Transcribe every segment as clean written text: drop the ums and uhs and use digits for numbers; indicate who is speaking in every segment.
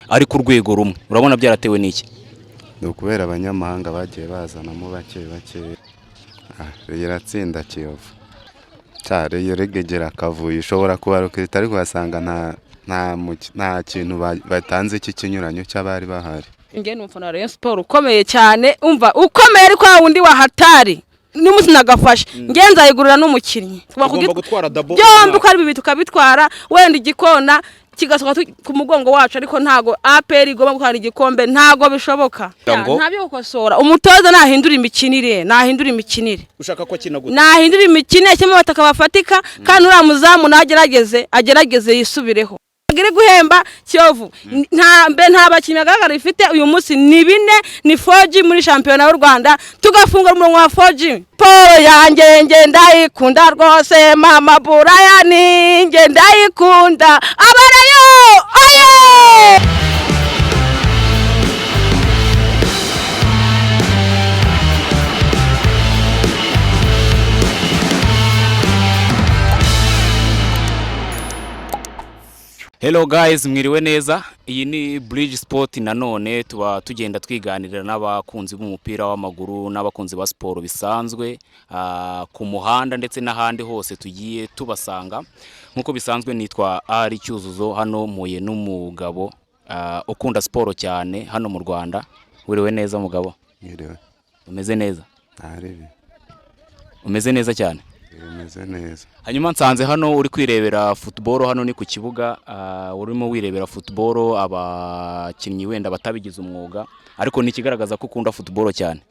Speaker 1: ari ku rwego rumwe, urabona byaratewe n'iki?
Speaker 2: ni ukubera abanyamahanga bagiye bazanamo bake iratsinda Kiyovu cyare iyo regegera akavuye ishobora kubarukira ariko wasanga nta kintu batanze cy'ikinyuranyo cy'abari bahari.
Speaker 3: Nge n'umufana wa Rayon Sport ukomeye cyane, umva ukomeye ariko wundi wa hatari n'umunsi nagafashe nge nzayigurira n'umukinnyi byombi uko ari bibiri tukabitwara, wenda igikona kigasoka ku mugongo wacu, ariko ntago APR igomba gutwara igikombe, ntago bishoboka. Ntabyo gukosora, umutoza nahindura imikinire
Speaker 1: Ushaka ko kina gute?
Speaker 3: Nahindura imikinire cyangwa bataka bafatika, kandi uramuzamu agerageze yisubireho. Agire guhemba Kiyovu nta bakinnyi bagaragara ifite uyu munsi ni 4 ni 4G muri shampiyona y'u Rwanda, tugafunga umurongo wa 4G. Paul yanjye nge ndayikunda rwose, mama Brian nge ndayikunda, abarayo aye.
Speaker 1: Hello guys, mwiriwe neza. Iyi ni Bridge Sport, nanone tuba tugenda twiganirira n'abakunzi b'umupira w'amaguru n'abakunzi ba sport bisanzwe ku muhanda ndetse n'ahandi hose tugiye tubasanga. Nkuko bisanzwe nitwa Ari Cyuzuzo, hano muye n'umugabo ukunda sport cyane hano mu Rwanda. Wiriwe neza mugabo?
Speaker 2: Mwiriwe.
Speaker 1: Umeze neza?
Speaker 2: Ntarebe.
Speaker 1: Umeze neza cyane?
Speaker 2: Umeze neza.
Speaker 1: Hanyuma nsanze hano uri kwirebera football, hano ni ku kibuga, urimo wirebera football, abakinnyi wenda batabigize umwuga, ariko ni kigaragaza ko ukunda football cyane.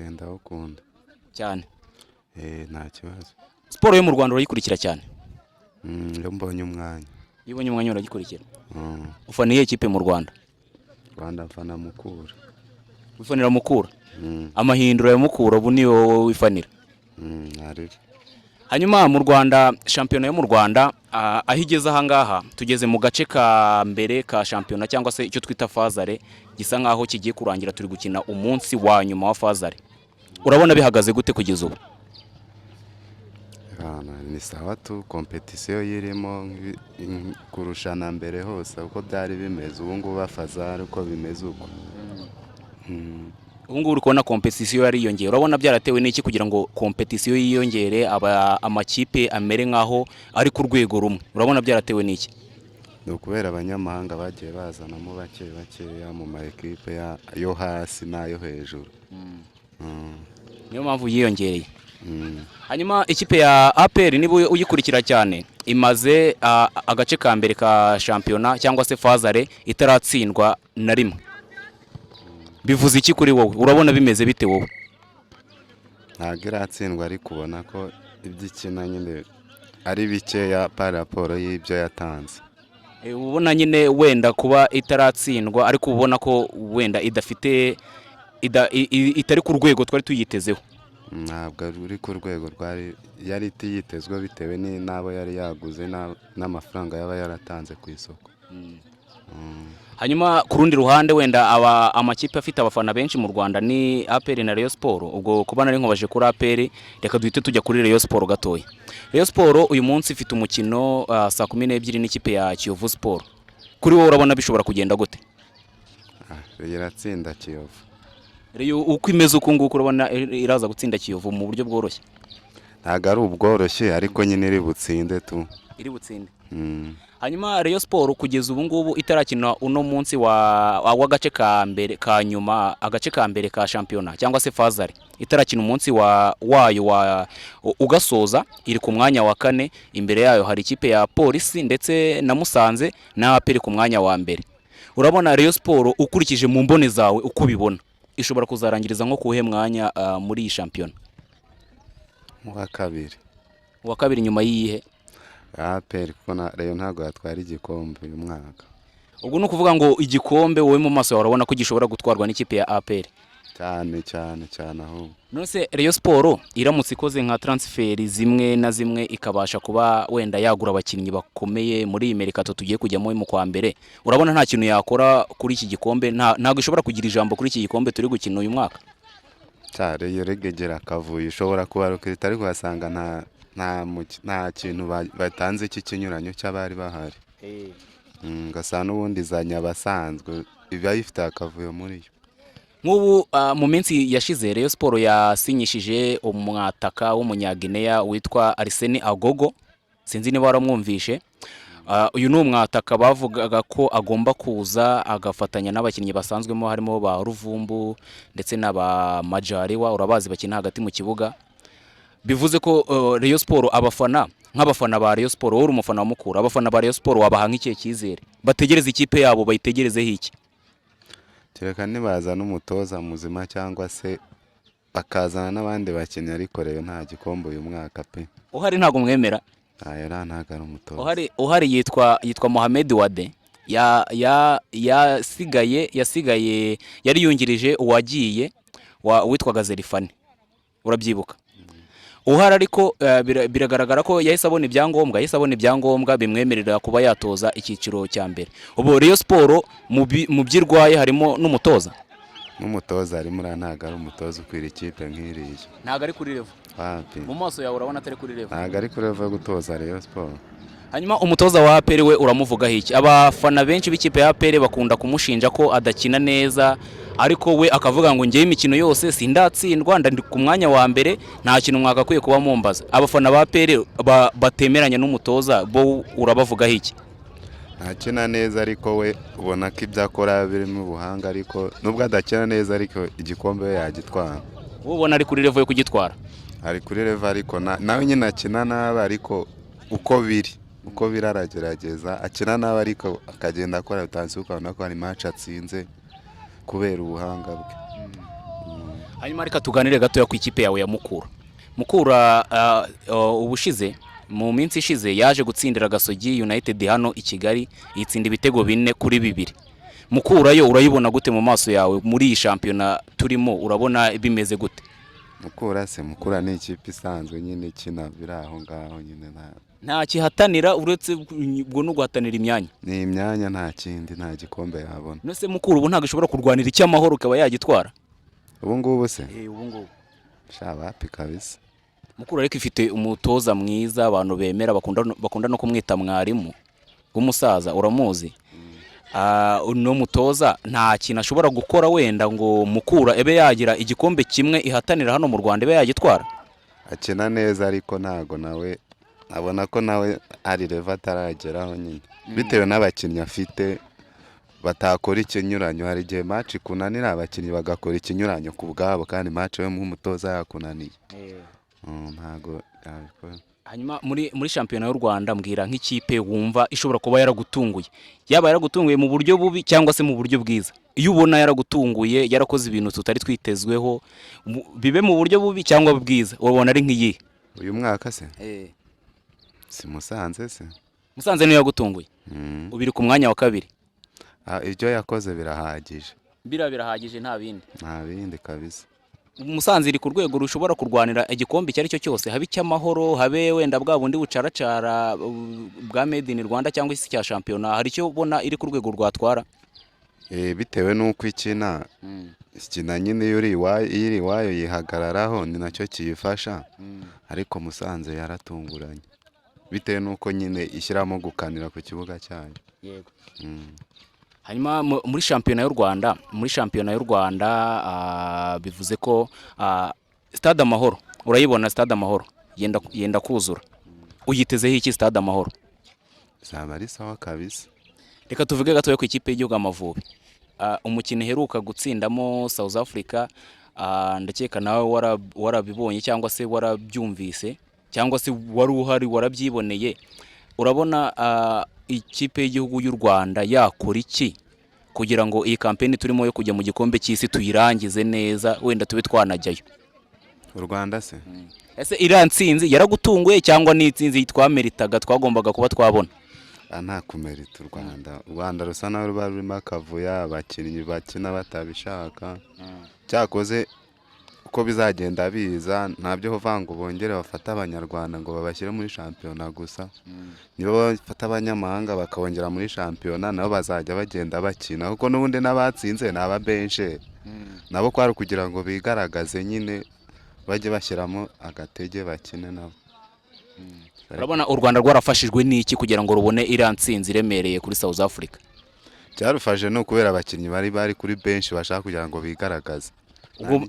Speaker 2: Ndawukunda
Speaker 1: cyane.
Speaker 2: Nta kibazo.
Speaker 1: Sport yo mu Rwanda urayikurikira cyane?
Speaker 2: Mbonye umwanya.
Speaker 1: Yibonye umwanya uragikurikira? Ufana iyihe kipe mu Rwanda?
Speaker 2: Rwanda mfana Mukura.
Speaker 1: Ufanira Mukura? Amahindura ya Mukura ubu ni wowe wifanira?
Speaker 2: Ariko
Speaker 1: hanyuma mu Rwanda, shampiyona yo mu Rwanda ahigeze ahangaha, tugeze mu gace ka mbere ka shampiyona cyangwa se icyo twita fazare, gisa nkaho kigiye kurangira, turi gukina umunsi wa nyuma wa fazare. Urabona bihagaze gute kugeza ubu?
Speaker 2: Ni sawa tu, competition yirimo kurushana mbere hose uko byari bimeze, ubu ngubu fazare uko bimeze uko.
Speaker 1: Ubu ngubu uri kubona competition yari yiyongera, urabona byaratewe n'iki kugira ngo competition yiyongere, amakipe amere nkaho ari ku rwego rumwe? Urabona byaratewe n'iki?
Speaker 2: Ni ukubera abanyamahanga bagiye bazanamo bake mu ma equipe yo hasi n'ayo hejuru.
Speaker 1: Niyo mpamvu yiyongereye. Hanyuma ikipe ya APR nibo uyikurikira cyane, imaze agace ka mbere ka shampiyona cyangwa se fazare itaratsindwa na rimwe. Bivuze iki kuri wowe? Urabona bimeze bite wowe?
Speaker 2: Ntabwo iratsindwa, ariko ubona ko iby'ikina nyine ari bikeya par rapport y'ibyo yatanze.
Speaker 1: Ubona nyine wenda kuba itaratsindwa, ariko ubona ko wenda itari ku rwego twari tuyitezeho.
Speaker 2: Ntabwo uri ku rwego yari itiyitezwe bitewe n'abo yari yaguze n'amafaranga yaba yaratanze ku isoko.
Speaker 1: Hanyuma ku rundi ruhande, wenda amakipe afite abafana benshi mu Rwanda ni APR na Rayon Sport. Ubwo kuba nari nkobaje kuri APR, reka duhite tujya kuri Rayon Sport gatoya. Rayon Sport uyu munsi ifite umukino saa 12 n'ikipe ya Kiyovu Sport. Kuri wowe urabona bishobora kugenda gute?
Speaker 2: Iratsinda Kiyovu.
Speaker 1: Rayon uko imeze uko nguko urabona iraza gutsinda Kiyovu mu buryo bworoshye?
Speaker 2: Ntabwo ari ubworoshye, ariko nyine iri butsinde tu.
Speaker 1: Iri butsinde. Hanyuma Rayon Sport kugeza ubu ngubu itarakina uno munsi w'agace ka mbere ka nyuma, agace ka mbere ka shampiyona cyangwa se fazare, itarakina umunsi wayo ugasoza, iri ku mwanya wa 4. Imbere yayo hari ikipe ya Polisi ndetse na Musanze na APR ku mwanya wa mbere. Urabona Rayon Sport ukurikije mu mbone zawe uko bibona ishobora kuzarangiriza nko kuhe mwanya muri iyi shampiyona?
Speaker 2: Wa kabiri.
Speaker 1: Wa kabiri nyuma yihe?
Speaker 2: APR kuko na Rayon ntago yatwara igikombe uyu mwaka.
Speaker 1: Ubwo no kuvuga ngo igikombe wowe mu maso yawe urabona ko gishobora gutwarwa n'ikipe ya APR? Cyane aho. Nose Rayon Sport iramutse ikoze nka transfer zimwe na zimwe, ikabasha kuba wenda yagura abakinnyi bakomeye muri iyi merikato tugiye kujyamo mu kwa mbere, urabona nta kintu yakora kuri iki gikombe? Ntago ishobora kugira ijambo kuri iki gikombe turi gukina uyu mwaka?
Speaker 2: Cyare iyo regegera akavuye ishobora kubarukira, ariko wasanga nta kintu batanze cy'ikinyuranyo cy'abari bahari. gasa n'ubundi za Nyabasanzwe iba ifite akavuyo muri yo.
Speaker 1: nk'ubu mu minsi yashize Rayon Sport yasinyishije umwataka w'umunyagineya witwa Arsene Agogo, sinzi niba waramwumvishe. Uyu ni umwataka bavugaga ko agomba kuza agafatanya n'abakinnyi basanzwemo harimo ba Ruvumbu ndetse n'aba Majaliwa, urabazi bakina hagati mu kibuga. Bivuze ko Rayon Sport nk'abafana ba Rayon Sport, wowe uri umufana wa Mukura, abafana ba Rayon Sport wabaha nk'ikihe cyizere? Bategereza ikipe yabo bayitegerezeho iki?
Speaker 2: Kereka nibaza n'umutoza muzima cyangwa se bakazana n'abandi bakinnyi, ariko rero nta gikombe uyu mwaka pe.
Speaker 1: Uhari ntago mwemera?
Speaker 2: Ntayo ntago ari umutoza.
Speaker 1: Uhari yitwa Mohamed Wade, yasigaye yari yungirije uwagiye witwaga Zerifani, urabyibuka? Uhari ariko biragaragara ko yahise abona ibyangombwa bimwemerera kuba yatoza icyiciro cya mbere. Ubu Rayon Sport mu byirwaye harimo n'umutoza.
Speaker 2: N'umutoza arimo ntago ari umutoza ukwira ikipe nk'iriya.
Speaker 1: Ntago ari kuri level. Mu maso yawe urabona atari kuri level.
Speaker 2: Ntago ari kuri level yo gutoza Rayon Sport.
Speaker 1: Hanyuma umutoza wa APR we uramuvugaho iki? Abafana benshi b'ikipe ya APR bakunda kumushinja ko adakina neza, ariko we akavuga ngo ngiye imikino yose sindatsindwa, ndi ku mwanya wa mbere, nta kintu mwakakwiye kuba mumbaza. Abafana ba APR batemeranya n'umutoza bo urabavugaho iki?
Speaker 2: Ntakina neza ariko we ubona ko ibyo akora birimo ubuhanga, ariko nubwo adakina neza ariko igikombe we yagitwara.
Speaker 1: Wowe ubona ari kuri level yo kugitwara?
Speaker 2: Ari kuri level ariko nawe nyine akina nabi, ariko uko biri aragerageza, akina nabi ariko akagenda akora utansi ukabona ko hari match atsinze kubera ubuhanga bwe.
Speaker 1: Hanyuma reka tuganire gatoya ku ikipe yawe ya Mukura. Ubushize mu minsi ishize yaje gutsindira Gasogi United hano i Kigali, yitsinda ibitego 4-2. Mukura yo urayibona gute mu maso yawe muri iyi shampiyona turimo, urabona bimeze gute?
Speaker 2: Mukura ni ikipe isanzwe nyine ikina biraho ngaho nyine
Speaker 1: nta kihatanira uretse ubwo no guhatanira imyanya.
Speaker 2: Ni imyanya nta kindi, nta gikombe yabona.
Speaker 1: Nose Mukura ubu ntago ishobora kurwanira icy'amahoro kaba yagitwara?
Speaker 2: Ubu ngubu se?
Speaker 1: Ubu ngubu.
Speaker 2: Shabapi kabisa.
Speaker 1: Mukura ariko ifite umutoza mwiza, abantu bemera bakunda no kumwita mwarimu w'umusaza, uramuzi? Uno mutoza nta kintu ashobora gukora wenda ngo Mukura ebe yagira igikombe kimwe ihatanira hano mu Rwanda ebe yagitwara?
Speaker 2: Akina neza ariko ntago nawe abona ko nawe ari level atarageraho nyine, bitewe n'abakinnyi afite batakora ikinyuranyo. Hari igihe match kunanira abakinnyi bagakora ikinyuranyo ku bwabo, kandi match we nk'umutoza yakunaniye. Ntago yabikora.
Speaker 1: Hanyuma muri shampiyona y'u Rwanda mbwira nk'ikipe wumva ishobora kuba yaragutunguye, yaba yaragutunguye mu buryo bubi cyangwa se mu buryo bwiza. Iyo ubona yaragutunguye, yarakoze ibintu tutari twitezweho, bibe mu buryo bubi cyangwa bwiza, ubona ari nk'iyi
Speaker 2: uyu mwaka se? Si Musanze se?
Speaker 1: Musanze niyo yagutunguye. Ubiri ku mwanya wa kabiri.
Speaker 2: Ibyo yakoze birahagije.
Speaker 1: Birahagije nta bindi
Speaker 2: kabisa.
Speaker 1: Musanze iri ku rwego rushobora kurwanira igikombe cyari cyo cyose, habe cy'amahoro, habe wenda bwa bundi bucaracara bwa Made in Rwanda cyangwa isi cya shampiyona, hari icyo ubona iri ku rwego rwatwara?
Speaker 2: Bitewe n'uko ikina nyine iri iwayo yihagararaho, ni nacyo kiyifasha. Ariko Musanze yaratunguranye bitewe n'uko nyine ishyiramo gukanira ku kibuga cyayo.
Speaker 1: Yego. Hanyuma muri shampiyona y'u Rwanda bivuze ko Stade Amahoro, urayibona Stade Amahoro yenda kuzura, uyitezeho iki Stade Amahoro?
Speaker 2: Zaba ari sawa kabisa.
Speaker 1: Reka tuvuge gatoya ku ikipe y'igihugu Amavubi. Umukino heruka gutsindamo South Africa, ndakeka nawe warabibonye cyangwa se warabyumvise cyangwa se wari uhari warabyiboneye. Urabona ikipe y'igihugu y'u Rwanda yakora iki kugira ngo iyi campaign turimo yo kujya mu gikombe cy'isi tuyirangize neza, wenda tube twanajyayo?
Speaker 2: U Rwanda se?
Speaker 1: Ese iransinzi yaragutunguye cyangwa ni itsinzi twameritaga twagombaga kuba twabona?
Speaker 2: Nta kumerita. U Rwanda rusa naho ruba rurimo akavuya, abakinnyi bakina batabishaka. Cyakoze uko bizagenda biza ntabyo vanga bongere bafata abanyarwanda ngo babashyire muri shampiyona gusa. Nibo bafata abanyamahanga bakabongera muri shampiyona, nabo bazajya bagenda bakina, kuko n'ubundi n'abatsinze naba benshi nabo kwari kugira ngo bigaragaze nyine bajye bashyiramo agatege bakine nabo.
Speaker 1: urabona u Rwanda rwarafashijwe n'iki kugira ngo rubone iriya ntsinzi iremereye kuri South Africa?
Speaker 2: cyarufashe no kubera abakinnyi bari kuri benshi bashaka kugira ngo bigaragaze.
Speaker 1: ubwo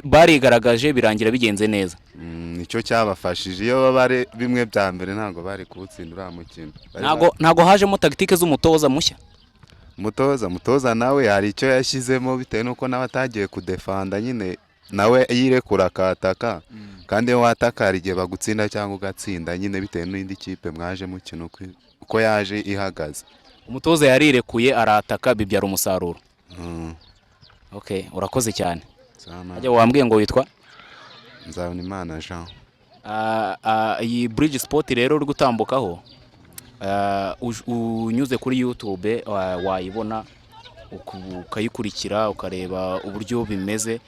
Speaker 1: barigaragaje birangira bigenze neza.
Speaker 2: Nicyo cyabafashije. Iyo baba ari bimwe bya mbere ntabwo bari kuwutsinda uriya mukino.
Speaker 1: ntago hajemo tactique z'umutoza mushya.
Speaker 2: Mutoza nawe hari icyo yashyizemo bitewe nuko nawe atagiye kudefanda nyine nawe yirekura akataka, kandi iyo wataka hari igihe bagutsinda cyangwa ugatsinda nyine bitewe n'indi kipe mwaje mukino uko yaje ihagaze.
Speaker 1: Umutoza yarirekuye arataka bibyara umusaruro. Okay, urakoze cyane. Ajya wambwiye ngo witwa
Speaker 2: Nzabonimana Jean.
Speaker 1: Iyi Bridge Sport rero uri gutambukaho unyuze kuri YouTube wayibona ukayikurikira ukareba uburyo bimeze.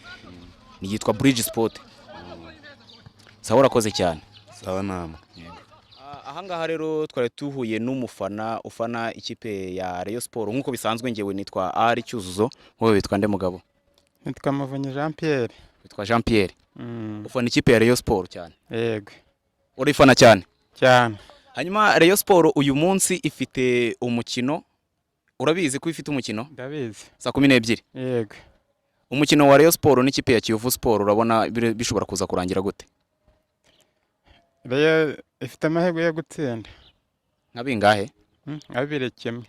Speaker 1: Yitwa Bridge Sport. Sawa, urakoze cyane.
Speaker 2: Sawa nama.
Speaker 1: Ahangaha rero twari tuhuye n'umufana ufana ikipe ya Rayon Sport. Nkuko bisanzwe ngewe nitwa Ari Cyuzuzo. Wowe witwa nde mugabo?
Speaker 4: Nitwa Muvunyi Jean Pierre.
Speaker 1: Witwa Jean Pierre. Ufana ikipe ya Rayon Sport cyane?
Speaker 4: Yego.
Speaker 1: Urifana cyane?
Speaker 4: Cyane.
Speaker 1: Hanyuma Rayon Sport uyu munsi ifite umukino. Urabizi ko ifite umukino?
Speaker 4: Ndabizi.
Speaker 1: Saa 12.
Speaker 4: Yego.
Speaker 1: Umukino wa Rayon Sport n'ikipe ya Kiyovu Sport urabona bishobora kuza kurangira gute?
Speaker 4: Rayon ifite amahirwe yo gutsinda.
Speaker 1: Nka bingahe?
Speaker 4: 2-1.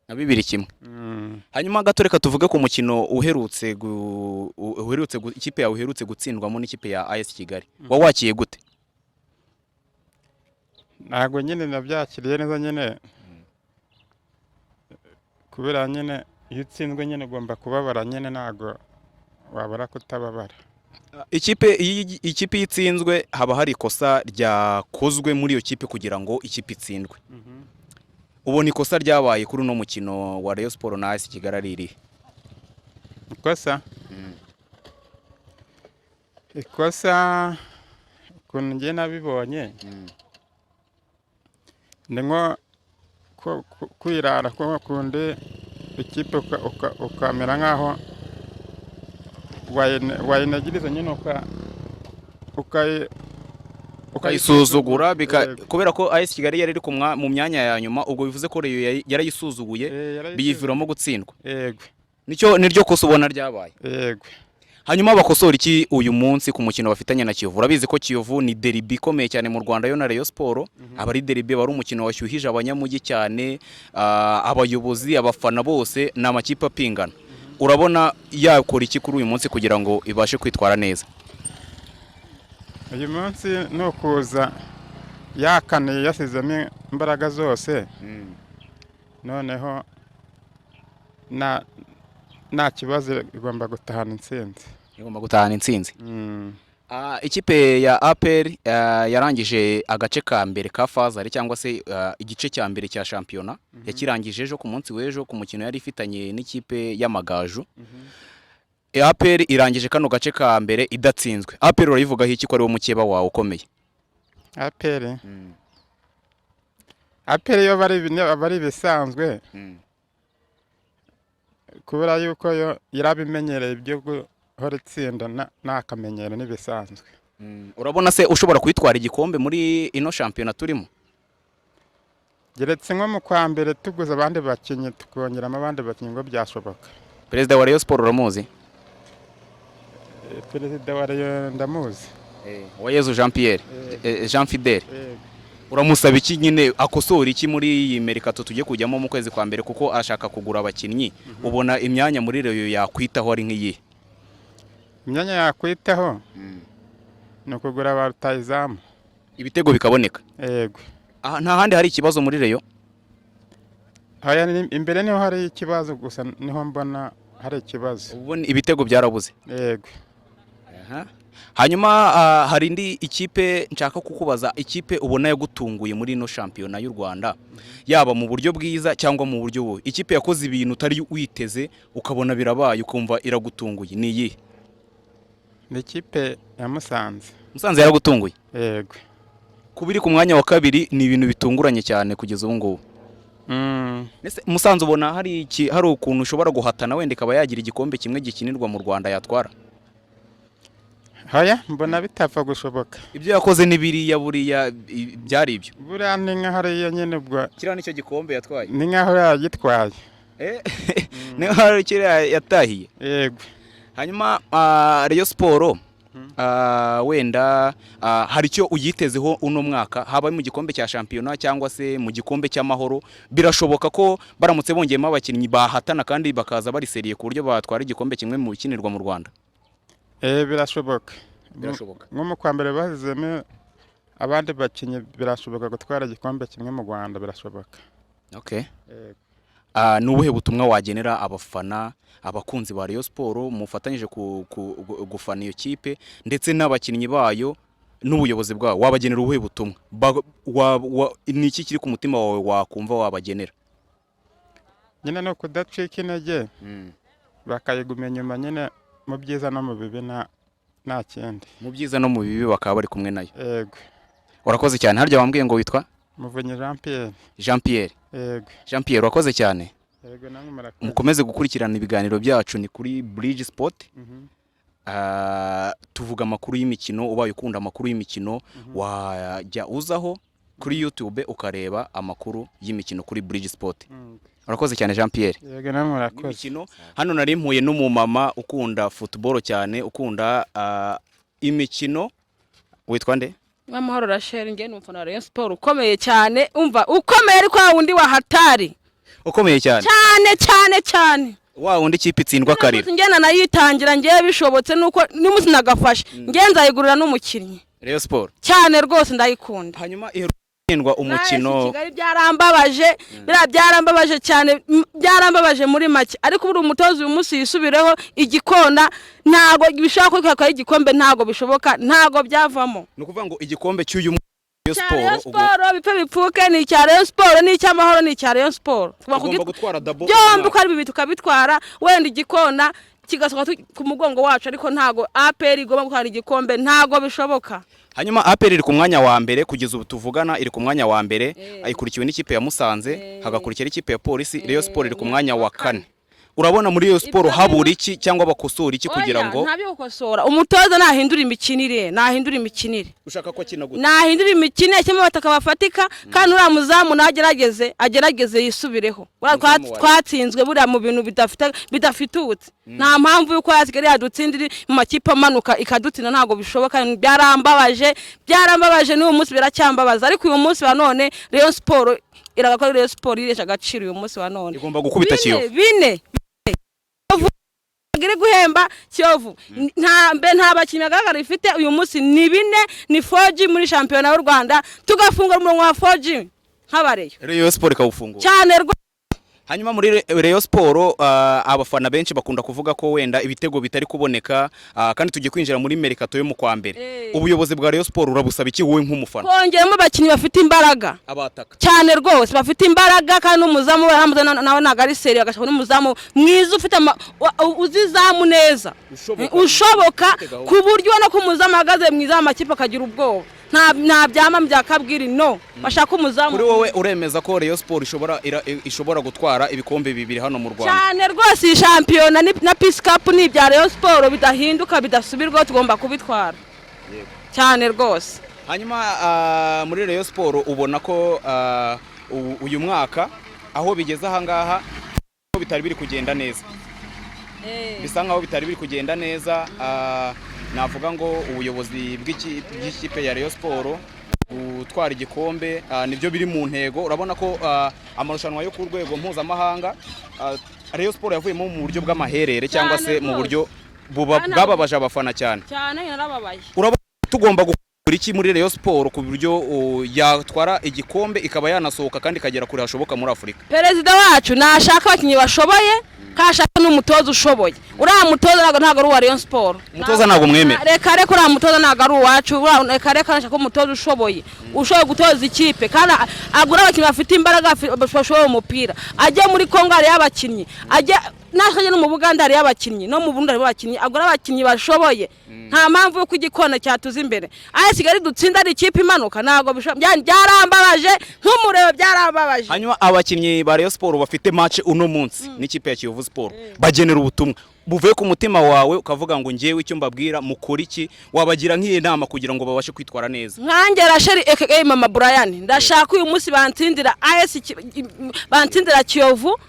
Speaker 1: Na 2-1. Hanyuma gato reka tuvuge ku mukino uherutse ikipe ya uherutse gutsindwamo n'ikipe ya AS Kigali. Wawakiye gute?
Speaker 4: Ntago nyine nabyakiriye neza nyine. Kubera nyine iyo utsinzwe nyine ugomba kubabara nyine, ntago wabara kutababara.
Speaker 1: Ikipe yitsinzwe haba hari ikosa ryakozwe muri iyo kipe kugira ngo ikipe itsindwe. Ubona ikosa ryabaye kuri uno mukino wa Rayon Sport na AS Kigali riri?
Speaker 4: Ikosa ukuntu ngiye nabibonye ni nko kwirara ko kundi ikipe ukamera nkaho wayinagiriza nyine
Speaker 1: ukayisuzugura kubera ko AS Kigali yari iri mu myanya ya nyuma, ubwo bivuze ko Rayon yarayisuzuguye biyiviramo gutsindwa.
Speaker 4: Yego.
Speaker 1: Niryo kosa ubona ryabaye?
Speaker 4: Yego.
Speaker 1: Hanyuma bakosora iki uyu munsi ku mukino bafitanye na Kiyovu? Urabizi ko Kiyovu ni derby ikomeye cyane mu Rwanda yo na Rayon Sport. Abari derby bari umukino washyuhije abanyamujyi cyane, abayobozi, abafana bose na amakipe apingana. Urabona yakora iki kuri uyu munsi kugira ngo ibashe kwitwara neza?
Speaker 4: Uyu munsi no kuza yakane yasizemo imbaraga zose. Noneho nta kibazo igomba gutahana intsinzi.
Speaker 1: Igomba gutahana intsinzi. Ikipe ya APR yarangije agace ka mbere ka fazari cyangwa se igice cya mbere cya shampiyona. Yakirangije ejo ku munsi w'ejo ku mukino yari ifitanye n'ikipe y'Amagaju. APR irangije kano gace ka mbere idatsinzwe. APR urayivugaho iki ko ari wo mukeba wawe ukomeye?
Speaker 4: APR yo bari bisanzwe. Kubera yuko yo yarabimenyereye ibyo guhora itsinda n'akamenyero n'ibisanzwe.
Speaker 1: Urabona se ushobora kwitwara igikombe muri ino shampiyona turimo?
Speaker 4: Geretse nko mu kwa mbere tuguze abandi bakinnyi tukongeramo abandi bakinnyi ngo byashoboka.
Speaker 1: Perezida wa Rayon Sport uramuzi?
Speaker 4: Perezida wa Rayon ndamuzi.
Speaker 1: Uwayezu Jean Pierre. Jean Fidel. Uramusaba iki nyine akosora iki muri iyi merikato tugiye kujyamo mu kwezi kwa mbere kuko ashaka kugura abakinnyi? Ubona imyanya muri Rayon yakwitaho ari nk'iyi?
Speaker 4: Imyanya yakwitaho ni ukugura ba rutahizamu,
Speaker 1: ibitego bikaboneka.
Speaker 4: Yego.
Speaker 1: Nta handi hari ikibazo muri Rayon?
Speaker 4: Imbere niho hari ikibazo gusa, niho mbona hari ikibazo.
Speaker 1: Ubona ibitego byarabuze?
Speaker 4: Yego.
Speaker 1: Hanyuma hari indi ikipe nshaka kukubaza, ikipe ubona yagutunguye muri ino shampiyona y'u Rwanda yaba mu buryo bwiza cyangwa mu buryo bubi? Ikipe yakoze ibintu utari witeze ukabona birabaye ukumva iragutunguye ni iyi?
Speaker 4: Ni ikipe ya Musanze.
Speaker 1: Musanze yaragutunguye?
Speaker 4: Yego.
Speaker 1: Kubiri ku mwanya wa kabiri ni ibintu bitunguranye cyane kugeza ubu ngubu. Musanze ubona hari ukuntu ushobora guhatana wenda ikaba yagira igikombe kimwe gikinirwa mu Rwanda yatwara?
Speaker 4: hoya mbona bitapfa gushoboka.
Speaker 1: ibyo yakoze n'ibiriya buriya byari ibyo
Speaker 4: Buriya ni nka hariya nyine ubwo
Speaker 1: kiriya nicyo gikombe yatwaye
Speaker 4: ni nkaho yagitwaye.
Speaker 1: niho hari kiriya yatahiye.
Speaker 4: Yego.
Speaker 1: Hanyuma Rayon Sport wenda hari icyo uyitezeho uno mwaka haba mu gikombe cya shampiyona cyangwa se mu gikombe cy'amahoro, birashoboka ko baramutse bongeyemo abakinnyi bahatana kandi bakaza bari seriye ku buryo batwara igikombe kimwe mu bikinirwa mu Rwanda?
Speaker 4: Birashoboka.
Speaker 1: Birashoboka.
Speaker 4: Nko mu kwa mbere bahizemo abandi bakinnyi birashoboka gutwara igikombe kimwe mu Rwanda, birashoboka.
Speaker 1: Okay. Ni ubuhe butumwa wagenera abafana abakunzi ba Rayon Sport mufatanyije gufana iyo kipe ndetse n'abakinnyi bayo n'ubuyobozi bwawo, wabagenera ubuhe butumwa? Ni iki kiri ku mutima wawe wakumva wabagenera?
Speaker 4: Nyine no kudacika intege bakayigumya inyuma nyine mu byiza no mu bibi nta kindi.
Speaker 1: Mu byiza no mu bibi bakaba bari kumwe nayo.
Speaker 4: Yego.
Speaker 1: Urakoze cyane. Harya wambwiye ngo witwa
Speaker 4: Muvunyi Jean Pierre.
Speaker 1: Jean Pierre.
Speaker 4: Yego.
Speaker 1: Jean Pierre urakoze cyane.
Speaker 4: Yego namwe murakoze.
Speaker 1: Mukomeze gukurikirana ibiganiro byacu ni kuri Bridge Sport. Tuvuga amakuru y'imikino, ubaye ukunda amakuru y'imikino wajya uzaho kuri YouTube ukareba amakuru y'imikino kuri Bridge Sport. Urakoze cyane Jean Pierre.
Speaker 4: Yego namwe murakoze.
Speaker 1: Imikino hano nari mpuye n'umumama ukunda football cyane, ukunda imikino. Witwa nde?
Speaker 3: Amahoro Rachel, ngiye n'umufana wa Rayon Sport ukomeye cyane, umva ukomeye ariko wa wundi wa hatari.
Speaker 1: Ukomeye cyane.
Speaker 3: Cyane.
Speaker 1: Wa wundi kipe itsindwa karira.
Speaker 3: Ngena nayitangira ngiye bishobotse nuko nimusi nagafashe. Ngiye nzayigurira n'umukinnyi.
Speaker 1: Rayon Sport.
Speaker 3: Cyane rwose ndayikunda.
Speaker 1: Hanyuma ihendwa umukino.
Speaker 3: Kigali byarambabaje cyane, byarambabaje muri make, ariko buri umutozi uyu munsi yisubireho igikona ntago bishaka kwikaka igikombe, ntago bishoboka, ntago byavamo.
Speaker 1: Nukuvuga ngo igikombe cy'uyu
Speaker 3: Rayon Sport bipfe bipfuke, ni cya Rayon Sport, ni cy'amahoro, ni cya Rayon Sport.
Speaker 1: Tugomba gutwara double.
Speaker 3: Byombi uko ari bibiri tukabitwara, wenda igikona kigasoka ku mugongo wacu, ariko ntago APR igomba gutwara igikombe, ntago bishoboka.
Speaker 1: Hanyuma APR iri ku mwanya wa mbere kugeza ubu tuvugana, iri ku mwanya wa mbere, ayikurikiwe n'ikipe ya Musanze, hagakurikira ikipe ya Polisi. Rayon Sport iri ku mwanya wa 4. Urabona muri Rayon Sport habura iki cyangwa bakosora iki kugira ngo
Speaker 3: ntabyo gukosora? Umutoza nahindura imikinire,
Speaker 1: ushaka ko kina gute?
Speaker 3: Nahindura imikinire cyangwa bataka bafatika, kandi uriya muzamu agerageze yisubireho. Twatsinzwe buriya mu bintu bidafitutse, nta mpamvu yuko yasigari yadutsindira mu makipe amanuka ikadutsina, ntago bishoboka. Byarambabaje n'uyu munsi biracyambabaza, ariko uyu munsi wa none Rayon Sport iragakora, Rayon Sport iresha agaciro uyu munsi wa none.
Speaker 1: Igomba gukubita Kiyovu.
Speaker 3: Bine agire guhemba Kiyovu. Nta bakinnyi bagaragara ifite uyu munsi, ni 4 ni 4G muri shampiyona y'u Rwanda, tugafunga umurongo wa 4G nk'abareyo.
Speaker 1: Rayon Sport ikawufungura
Speaker 3: cyane.
Speaker 1: Hanyuma muri Rayon Sport abafana benshi bakunda kuvuga ko wenda ibitego bitari kuboneka, kandi tugiye kwinjira muri merikato yo mu kwa mbere. Ubuyobozi bwa Rayon Sport urabusaba iki wowe nk'umufana?
Speaker 3: Kongeramo abakinnyi bafite imbaraga,
Speaker 1: abataka
Speaker 3: cyane rwose bafite imbaraga, kandi umuzamu nawe nagari seri agashaka n'umuzamu mwiza ufite uzizamu neza ushoboka, ku buryo no kumuzamu agaze mwiza amakipe akagira ubwoba. Nta byama byakabwira no bashaka umuzamu.
Speaker 1: Kuri wowe uremeza ko Rayon Sport ishobora gutwara ibikombe bibiri hano mu Rwanda?
Speaker 3: Cyane rwose, shampiyona na Peace Cup ni bya Rayon Sport, bidahinduka bidasubirwa, tugomba kubitwara cyane rwose.
Speaker 1: Hanyuma muri Rayon Sport ubona ko uyu mwaka aho bigeze aha ngaha bitari biri kugenda neza, bisa nkaho bitari biri kugenda neza. Navuga ngo ubuyobozi bw'ikipe ya Rayon Sport gutwara igikombe nibyo biri mu ntego. Urabona ko amarushanwa yo ku rwego mpuzamahanga Rayon Sport yavuyemo mu buryo bw'amaherere cyangwa se mu buryo bwababaje abafana cyane.
Speaker 3: Yarababaye.
Speaker 1: Urabona tugomba gukora iki muri Rayon Sport ku buryo yatwara igikombe ikaba yanasohoka kandi ikagera kure hashoboka muri Afurika?
Speaker 3: Perezida wacu nashaka abakinnyi bashoboye, kashaka n'umutoza ushoboye. Uriya mutoza ntago ari uwa Rayon Sport.
Speaker 1: Umutoza ntago mwemera?
Speaker 3: Reka uriya mutoza ntago ari uwacu. Reka nashaka umutoza ushoboye gutoza ikipe, kandi agura abakinnyi bafite imbaraga bashoboye umupira. Ajya muri Kongo ari abakinnyi, ajya nashaka no mu Buganda ari abakinnyi, no mu Burundi ari abakinnyi, agura abakinnyi bashoboye. Nta mpamvu yo kugikona cyatuza imbere. Kigali dutsinda ari ikipe imanuka, ntago byarambabaje nk'umurebe, byarambabaje.
Speaker 1: Hanyuma abakinnyi ba Rayon Sport bafite match uno munsi n'ikipe ya Kiyovu Sport bagenera ubutumwa buvuye ku mutima wawe ukavuga ngo ngewe icyo mbabwira mukora iki, wabagira nk'iyi nama kugira ngo babashe kwitwara neza?
Speaker 3: nkanjye Rachel aka Mama Brian ndashaka uyu munsi bantindira Kiyovu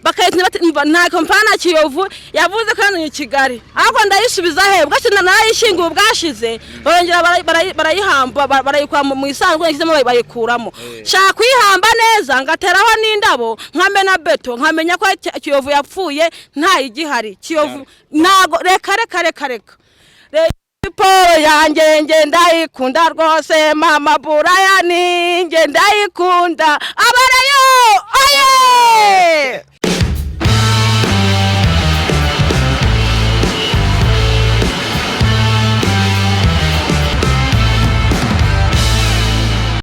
Speaker 3: bakayitsinda nta kompana Kiyovu yavuze ko hano i Kigali, ariko ndayisubiza hebwa cyane narayishinguye bwashize barongera barayihamba barayikwa mu isanzwe yakizemo bayikuramo. Shaka kuyihamba neza ngateraho n'indabo nkamena beto nkamenya ko Kiyovu yapfuye nta igihari. Kiyovu nago reka Paul yanjye nge ndayikunda rwose, Mama Brian nge ndayikunda, abarayo aye.